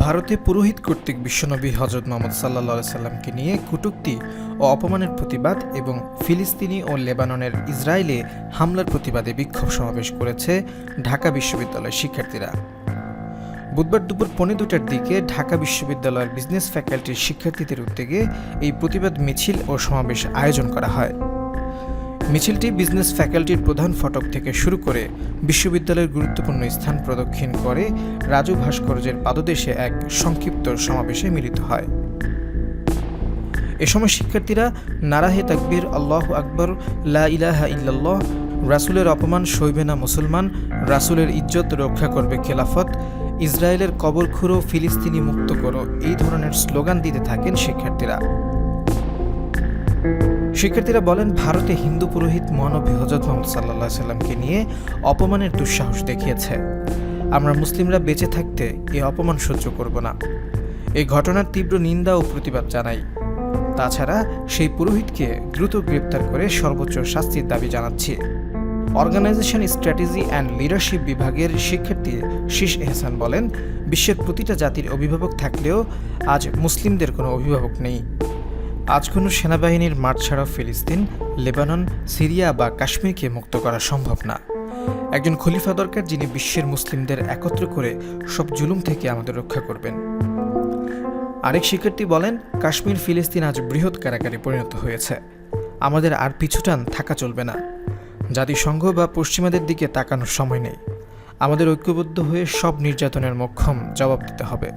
ভারতে পুরোহিত কর্তৃক বিশ্বনবী হজরত মুহাম্মদ সাল্লাল্লাহু আলাইহি সাল্লামকে নিয়ে কটূক্তি ও অপমানের প্রতিবাদ এবং ফিলিস্তিনি ও লেবাননের ইসরায়েলে হামলার প্রতিবাদে বিক্ষোভ সমাবেশ করেছে ঢাকা বিশ্ববিদ্যালয়ের শিক্ষার্থীরা। বুধবার দুপুর 1:45টার দিকে ঢাকা বিশ্ববিদ্যালয়ের বিজনেস ফ্যাকাল্টির শিক্ষার্থীদের উদ্যোগে এই প্রতিবাদ মিছিল ও সমাবেশ আয়োজন করা হয়। মিছিলটি বিজনেস ফ্যাকাল্টির প্রধান ফটক থেকে শুরু করে বিশ্ববিদ্যালয়ের গুরুত্বপূর্ণ স্থান প্রদক্ষিণ করে রাজু ভাস্কর্যের পাদদেশে এক সংক্ষিপ্ত সমাবেশে মিলিত হয়। এ সময় শিক্ষার্থীরা নারাহে তাকবীর, আল্লাহু আকবার, লা ইলাহা ইল্লাল্লাহ, রাসূলের অপমান সইবে না মুসলমান, রাসূলের ইজ্জত রক্ষা করবে খেলাফত, ইসরায়েলের কবর খুঁড়ো, ফিলিস্তিনি মুক্ত করো এই ধরনের স্লোগান দিতে থাকেন শিক্ষার্থীরা বলেন, ভারতে হিন্দু পুরোহিত মহানবী হযরত মুহাম্মদ সাল্লাল্লাহু আলাইহি সাল্লামকে নিয়ে অপমানের দুঃসাহস দেখিয়েছে। আমরা মুসলিমরা বেঁচে থাকতে এই অপমান সহ্য করব না। এই ঘটনার তীব্র নিন্দা ও প্রতিবাদ জানাই। তাছাড়া সেই পুরোহিতকে দ্রুত গ্রেপ্তার করে সর্বোচ্চ শাস্তির দাবি জানাচ্ছি। অর্গানাইজেশন স্ট্র্যাটেজি অ্যান্ড লিডারশিপ বিভাগের শিক্ষার্থী শীষ এহসান বলেন, বিশ্বের প্রতিটা জাতির অভিভাবক থাকলেও আজ মুসলিমদের কোনো অভিভাবক নেই। আজ কোনো সেনাবাহিনীর মাঠ ছাড়া ফিলিস্তিন, লেবানন, সিরিয়া বা কাশ্মীরকে মুক্ত করা সম্ভব না। একজন খলিফা দরকার যিনি বিশ্বের মুসলিমদের একত্র করে সব জুলুম থেকে আমাদের রক্ষা করবেন। আরেক শিক্ষার্থী বলেন, কাশ্মীর ফিলিস্তিন আজ বৃহৎ কারাগারে পরিণত হয়েছে। আমাদের আর পিছুটান থাকা চলবে না। জাতিসংঘ বা পশ্চিমাদের দিকে তাকানোর সময় নেই। আমাদের ঐক্যবদ্ধ হয়ে সব নির্যাতনের মোক্ষম জবাব দিতে হবে।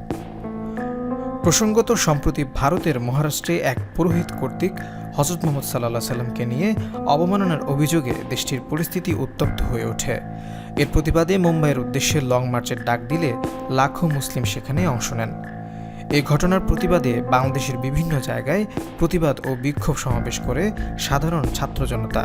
প্রসঙ্গত, সম্প্রতি ভারতের মহারাষ্ট্রে এক পুরোহিত কর্তৃক হযরত মুহাম্মদ সাল্লাল্লাহু আলাইহি সাল্লামকে নিয়ে অবমাননার অভিযোগে দেশটির পরিস্থিতি উত্তপ্ত হয়ে ওঠে। এর প্রতিবাদে মুম্বাইয়ের উদ্দেশ্যে লং মার্চের ডাক দিলে লাখো মুসলিম সেখানে অংশ নেন। এই ঘটনার প্রতিবাদে বাংলাদেশের বিভিন্ন জায়গায় প্রতিবাদ ও বিক্ষোভ সমাবেশ করে সাধারণ ছাত্র জনতা।